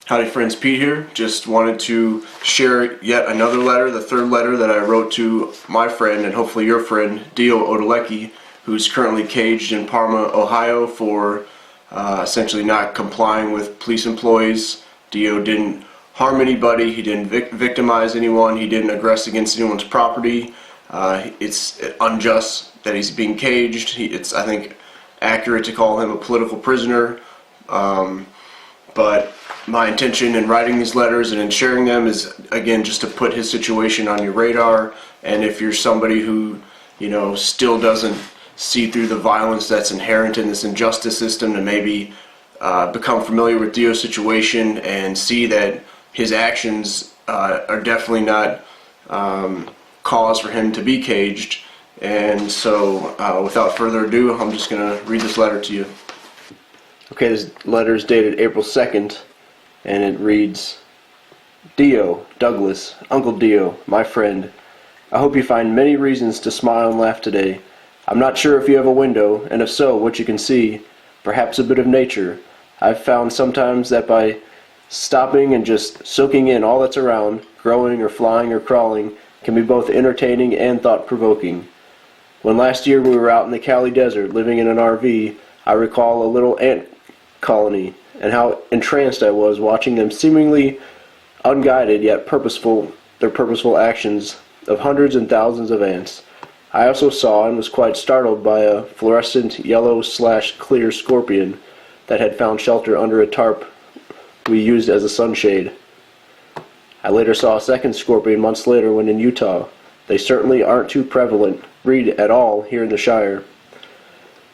Howdy friends, Pete here. Just wanted to share yet another letter, the third letter that I wrote to my friend and hopefully your friend, Deo Odolecki, who's currently caged in Parma, Ohio for essentially not complying with police employees. Deo didn't harm anybody, he didn't victimize anyone, he didn't aggress against anyone's property. It's unjust that he's being caged. It's, I think, accurate to call him a political prisoner. But my intention in writing these letters and in sharing them is, again, just to put his situation on your radar. And if you're somebody who, still doesn't see through the violence that's inherent in this injustice system, to maybe become familiar with Deo's situation and see that his actions are definitely not cause for him to be caged. And so, without further ado, I'm just going to read this letter to you. Okay, this letter is dated April 2nd, and it reads, Deo, Douglas, Uncle Deo, my friend, I hope you find many reasons to smile and laugh today. I'm not sure if you have a window, and if so, what you can see. Perhaps a bit of nature. I've found sometimes that by stopping and just soaking in all that's around, growing or flying or crawling, can be both entertaining and thought-provoking. When last year we were out in the Cali Desert living in an RV, I recall a little ant colony and how entranced I was watching them seemingly unguided yet their purposeful actions of hundreds and thousands of ants. I also saw and was quite startled by a fluorescent yellow/clear scorpion that had found shelter under a tarp we used as a sunshade. I later saw a second scorpion months later when in Utah. They certainly aren't too prevalent breed at all here in the Shire.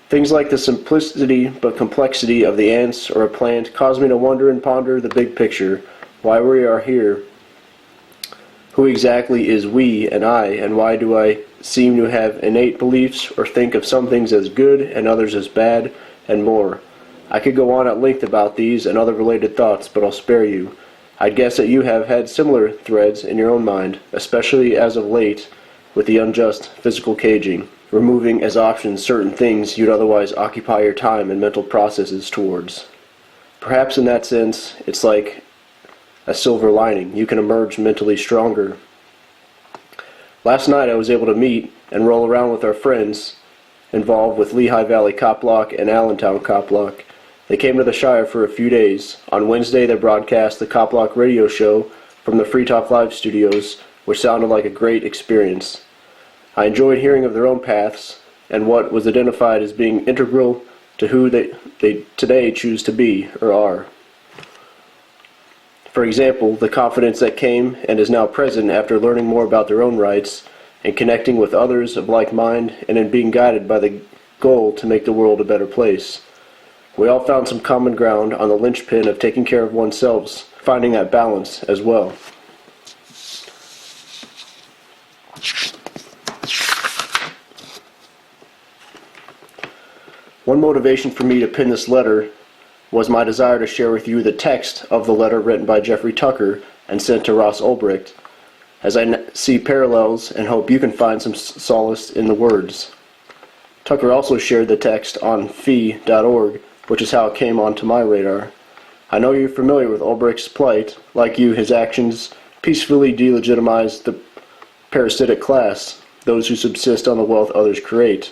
Things like the simplicity but complexity of the ants or a plant cause me to wonder and ponder the big picture, why we are here, who exactly is we and I, and why do I seem to have innate beliefs or think of some things as good and others as bad, and more. I could go on at length about these and other related thoughts, but I'll spare you. I'd guess that you have had similar threads in your own mind, especially as of late with the unjust physical caging, removing as options certain things you'd otherwise occupy your time and mental processes towards. Perhaps in that sense, it's like a silver lining. You can emerge mentally stronger. Last night I was able to meet and roll around with our friends involved with Lehigh Valley COPBLOCK and Allentown COPBLOCK. They came to the Shire for a few days. On Wednesday they broadcast the COPBLOCK radio show from the Free Talk Live studios, which sounded like a great experience. I enjoyed hearing of their own paths and what was identified as being integral to who they today choose to be or are. For example, the confidence that came and is now present after learning more about their own rights and connecting with others of like mind and in being guided by the goal to make the world a better place. We all found some common ground on the linchpin of taking care of oneself, finding that balance as well. One motivation for me to pen this letter was my desire to share with you the text of the letter written by Jeffrey Tucker and sent to Ross Ulbricht, as I see parallels and hope you can find some solace in the words. Tucker also shared the text on fee.org, which is how it came onto my radar. I know you're familiar with Ulbricht's plight. Like you, his actions peacefully delegitimize the parasitic class, those who subsist on the wealth others create.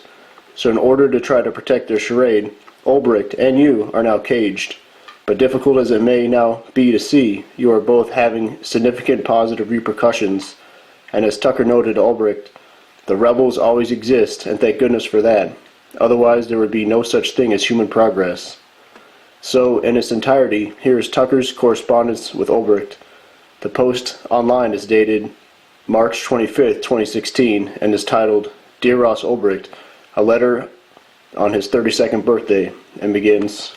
So in order to try to protect their charade, Ulbricht and you are now caged. But difficult as it may now be to see, you are both having significant positive repercussions. And as Tucker noted to Ulbricht, the rebels always exist, and thank goodness for that. Otherwise there would be no such thing as human progress. So in its entirety, here is Tucker's correspondence with Ulbricht. The post online is dated March 25th, 2016, and is titled, Dear Ross Ulbricht, a letter on his 32nd birthday, and begins,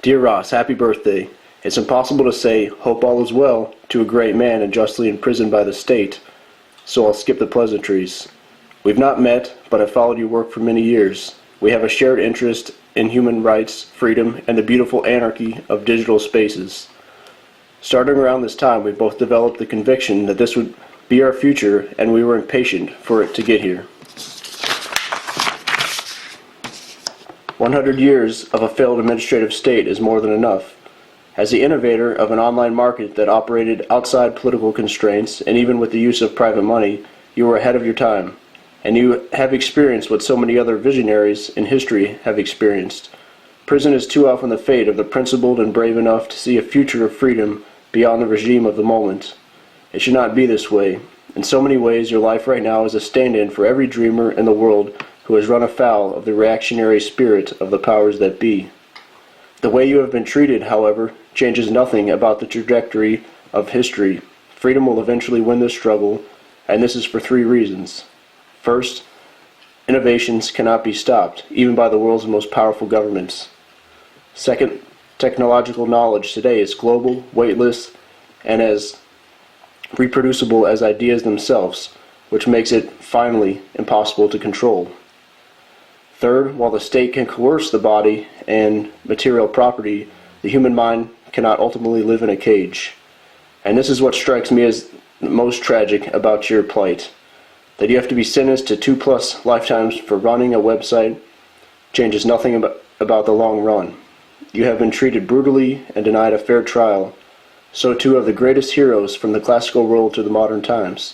Dear Ross, happy birthday. It's impossible to say, hope all is well, to a great man unjustly imprisoned by the state, so I'll skip the pleasantries. We've not met, but I've followed your work for many years. We have a shared interest in human rights, freedom, and the beautiful anarchy of digital spaces. Starting around this time, we both developed the conviction that this would be our future, and we were impatient for it to get here. 100 years of a failed administrative state is more than enough. As the innovator of an online market that operated outside political constraints and even with the use of private money, you were ahead of your time, and you have experienced what so many other visionaries in history have experienced. Prison is too often the fate of the principled and brave enough to see a future of freedom beyond the regime of the moment. It should not be this way. In so many ways, your life right now is a stand-in for every dreamer in the world who has run afoul of the reactionary spirit of the powers that be. The way you have been treated, however, changes nothing about the trajectory of history. Freedom will eventually win this struggle, and this is for 3 reasons. First, innovations cannot be stopped, even by the world's most powerful governments. Second, technological knowledge today is global, weightless, and as reproducible as ideas themselves, which makes it finally impossible to control. Third, while the state can coerce the body and material property, the human mind cannot ultimately live in a cage. And this is what strikes me as most tragic about your plight. That you have to be sentenced to 2+ lifetimes for running a website changes nothing about the long run. You have been treated brutally and denied a fair trial. So too have the greatest heroes from the classical world to the modern times.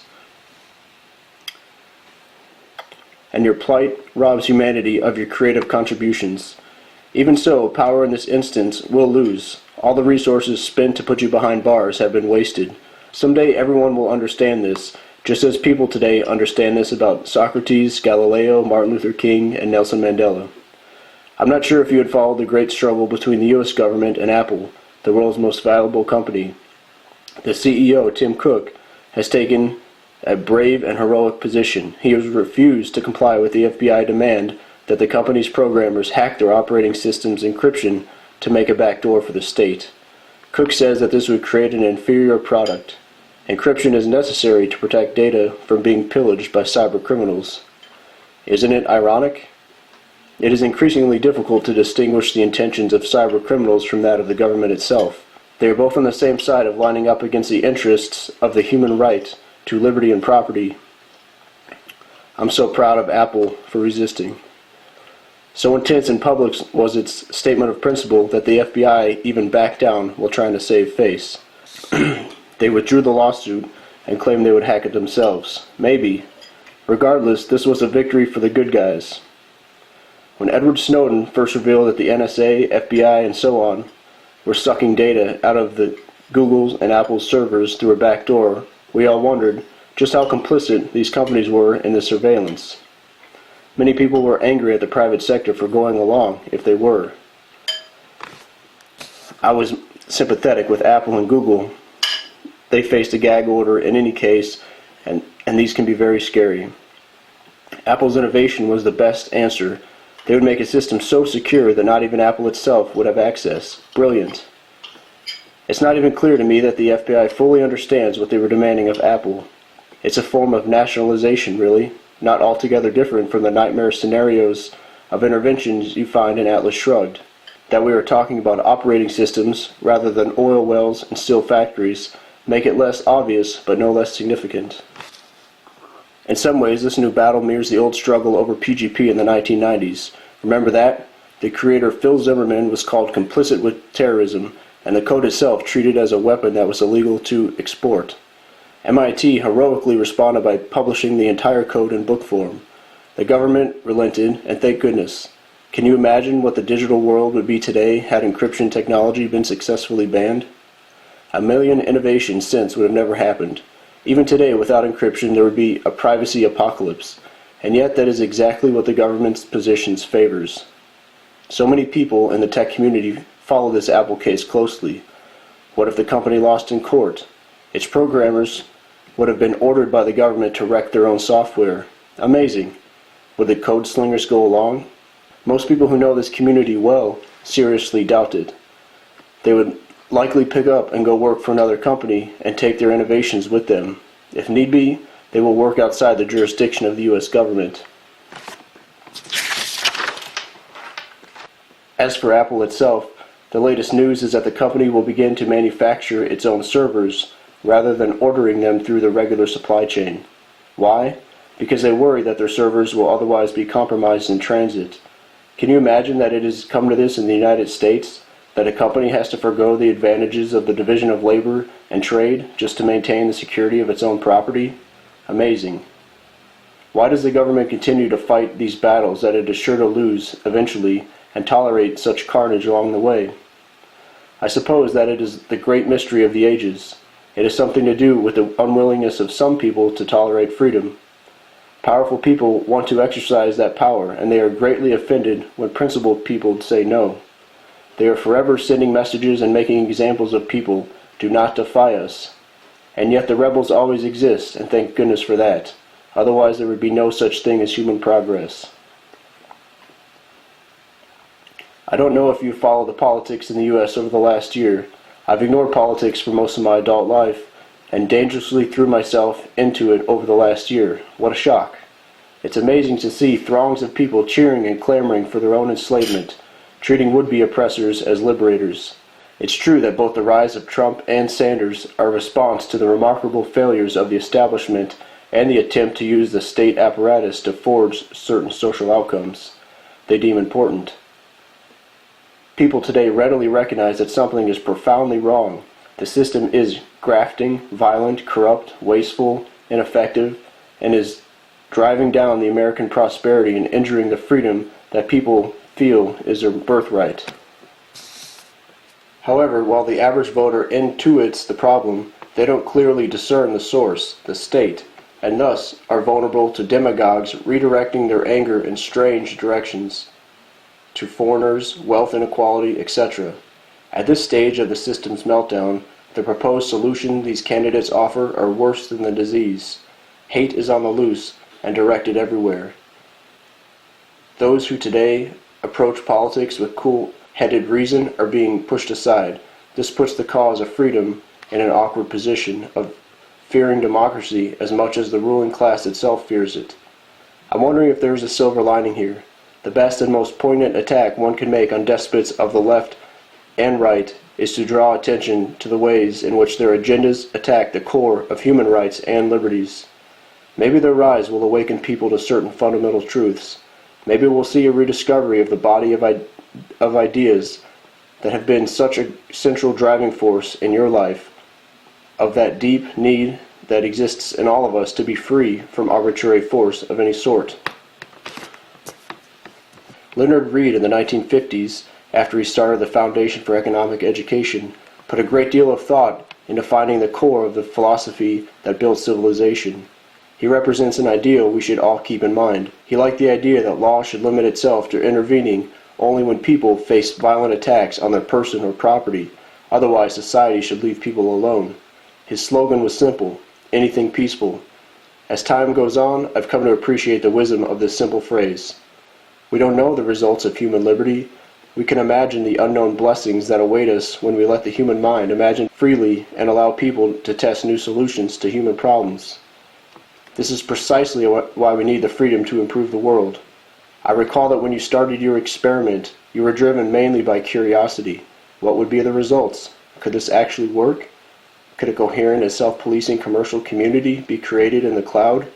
And your plight robs humanity of your creative contributions. Even so, power in this instance will lose. All the resources spent to put you behind bars have been wasted. Someday everyone will understand this, just as people today understand this about Socrates, Galileo, Martin Luther King, and Nelson Mandela. I'm not sure if you had followed the great struggle between the U.S. government and Apple, the world's most valuable company. The CEO, Tim Cook, has taken a brave and heroic position. He has refused to comply with the FBI demand that the company's programmers hack their operating system's encryption to make a backdoor for the state. Cook says that this would create an inferior product. Encryption is necessary to protect data from being pillaged by cyber criminals. Isn't it ironic? It is increasingly difficult to distinguish the intentions of cyber criminals from that of the government itself. They are both on the same side of lining up against the interests of the human right to liberty and property. I'm so proud of Apple for resisting. So intense in public was its statement of principle that the FBI even backed down while trying to save face. They withdrew the lawsuit and claimed they would hack it themselves. Maybe. Regardless, this was a victory for the good guys. When Edward Snowden first revealed that the NSA, FBI, and so on were sucking data out of the Google's and Apple's servers through a backdoor, we all wondered just how complicit these companies were in the surveillance. Many people were angry at the private sector for going along, if they were. I was sympathetic with Apple and Google. They faced a gag order in any case, and these can be very scary. Apple's innovation was the best answer. They would make a system so secure that not even Apple itself would have access. Brilliant. It's not even clear to me that the FBI fully understands what they were demanding of Apple. It's a form of nationalization, really, not altogether different from the nightmare scenarios of interventions you find in Atlas Shrugged. That we are talking about operating systems rather than oil wells and steel factories make it less obvious but no less significant. In some ways, this new battle mirrors the old struggle over PGP in the 1990s. Remember that? The creator Phil Zimmerman was called complicit with terrorism, and the code itself treated as a weapon that was illegal to export. MIT heroically responded by publishing the entire code in book form. The government relented, and thank goodness. Can you imagine what the digital world would be today had encryption technology been successfully banned? 1 million innovations since would have never happened. Even today, without encryption, there would be a privacy apocalypse, and yet that is exactly what the government's positions favors. So many people in the tech community follow this Apple case closely. What if the company lost in court? Its programmers would have been ordered by the government to wreck their own software. Amazing. Would the code slingers go along? Most people who know this community well seriously doubt it. They would likely pick up and go work for another company and take their innovations with them. If need be, they will work outside the jurisdiction of the U.S. government. As for Apple itself, the latest news is that the company will begin to manufacture its own servers rather than ordering them through the regular supply chain. Why? Because they worry that their servers will otherwise be compromised in transit. Can you imagine that it has come to this in the United States, that a company has to forego the advantages of the division of labor and trade just to maintain the security of its own property? Amazing. Why does the government continue to fight these battles that it is sure to lose eventually and tolerate such carnage along the way? I suppose that it is the great mystery of the ages. It has something to do with the unwillingness of some people to tolerate freedom. Powerful people want to exercise that power, and they are greatly offended when principled people say no. They are forever sending messages and making examples of people, do not defy us. And yet the rebels always exist, and thank goodness for that. Otherwise there would be no such thing as human progress. I don't know if you follow the politics in the U.S. over the last year. I've ignored politics for most of my adult life, and dangerously threw myself into it over the last year. What a shock. It's amazing to see throngs of people cheering and clamoring for their own enslavement, treating would-be oppressors as liberators. It's true that both the rise of Trump and Sanders are a response to the remarkable failures of the establishment and the attempt to use the state apparatus to forge certain social outcomes they deem important. People today readily recognize that something is profoundly wrong. The system is grafting, violent, corrupt, wasteful, ineffective, and is driving down the American prosperity and injuring the freedom that people feel is their birthright. However, while the average voter intuits the problem, they don't clearly discern the source, the state, and thus are vulnerable to demagogues redirecting their anger in strange directions, to foreigners, wealth inequality, etc. At this stage of the system's meltdown, the proposed solution these candidates offer are worse than the disease. Hate is on the loose and directed everywhere. Those who today approach politics with cool-headed reason are being pushed aside. This puts the cause of freedom in an awkward position of fearing democracy as much as the ruling class itself fears it. I'm wondering if there is a silver lining here. The best and most poignant attack one can make on despots of the left and right is to draw attention to the ways in which their agendas attack the core of human rights and liberties. Maybe their rise will awaken people to certain fundamental truths. Maybe we'll see a rediscovery of the body of ideas that have been such a central driving force in your life, of that deep need that exists in all of us to be free from arbitrary force of any sort. Leonard Read in the 1950s, after he started the Foundation for Economic Education, put a great deal of thought into finding the core of the philosophy that built civilization. He represents an ideal we should all keep in mind. He liked the idea that law should limit itself to intervening only when people face violent attacks on their person or property. Otherwise, society should leave people alone. His slogan was simple: anything peaceful. As time goes on, I've come to appreciate the wisdom of this simple phrase. We don't know the results of human liberty. We can imagine the unknown blessings that await us when we let the human mind imagine freely and allow people to test new solutions to human problems. This is precisely why we need the freedom to improve the world. I recall that when you started your experiment, you were driven mainly by curiosity. What would be the results? Could this actually work? Could a coherent and self-policing commercial community be created in the cloud?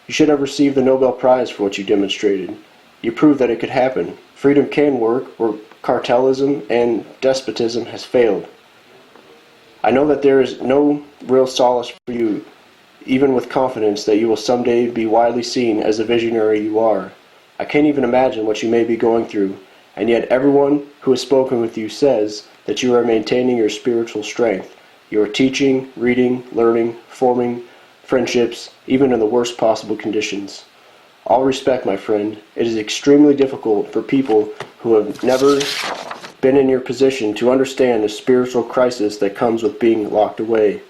You should have received the Nobel Prize for what you demonstrated. You proved that it could happen. Freedom can work where cartelism and despotism has failed. I know that there is no real solace for you, even with confidence that you will someday be widely seen as the visionary you are. I can't even imagine what you may be going through, and yet everyone who has spoken with you says that you are maintaining your spiritual strength. You are teaching, reading, learning, forming friendships, even in the worst possible conditions. All respect, my friend. It is extremely difficult for people who have never been in your position to understand the spiritual crisis that comes with being locked away.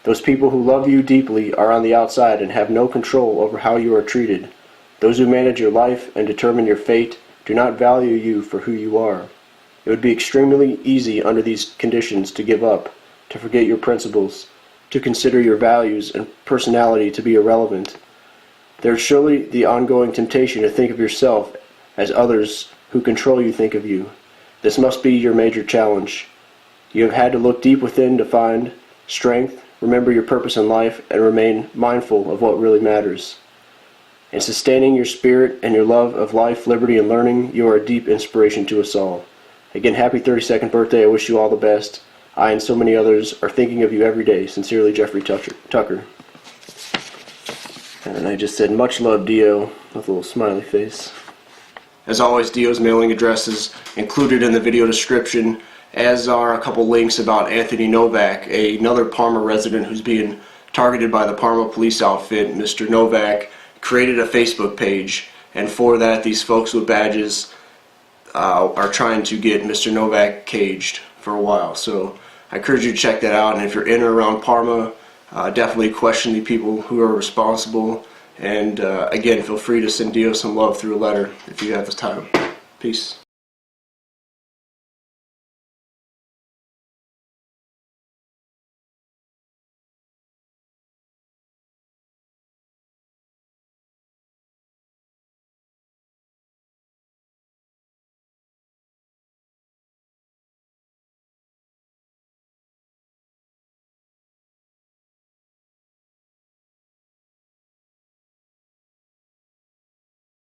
Those people who love you deeply are on the outside and have no control over how you are treated. Those who manage your life and determine your fate do not value you for who you are. It would be extremely easy under these conditions to give up, to forget your principles, to consider your values and personality to be irrelevant. There is surely the ongoing temptation to think of yourself as others who control you think of you. This must be your major challenge. You have had to look deep within to find strength, remember your purpose in life, and remain mindful of what really matters. In sustaining your spirit and your love of life, liberty, and learning, you are a deep inspiration to us all. Again, happy 32nd birthday. I wish you all the best. I and so many others are thinking of you every day. Sincerely, Jeffrey Tucker. And I just said, much love, Deo, with a little smiley face. As always, Deo's mailing address is included in the video description, as are a couple links about Anthony Novak, another Parma resident who's being targeted by the Parma police outfit. Mr. Novak created a Facebook page, and for that, these folks with badges are trying to get Mr. Novak caged for a while. So I encourage you to check that out, and if you're in or around Parma, definitely question the people who are responsible, and again, feel free to send Deo some love through a letter if you have the time. Peace.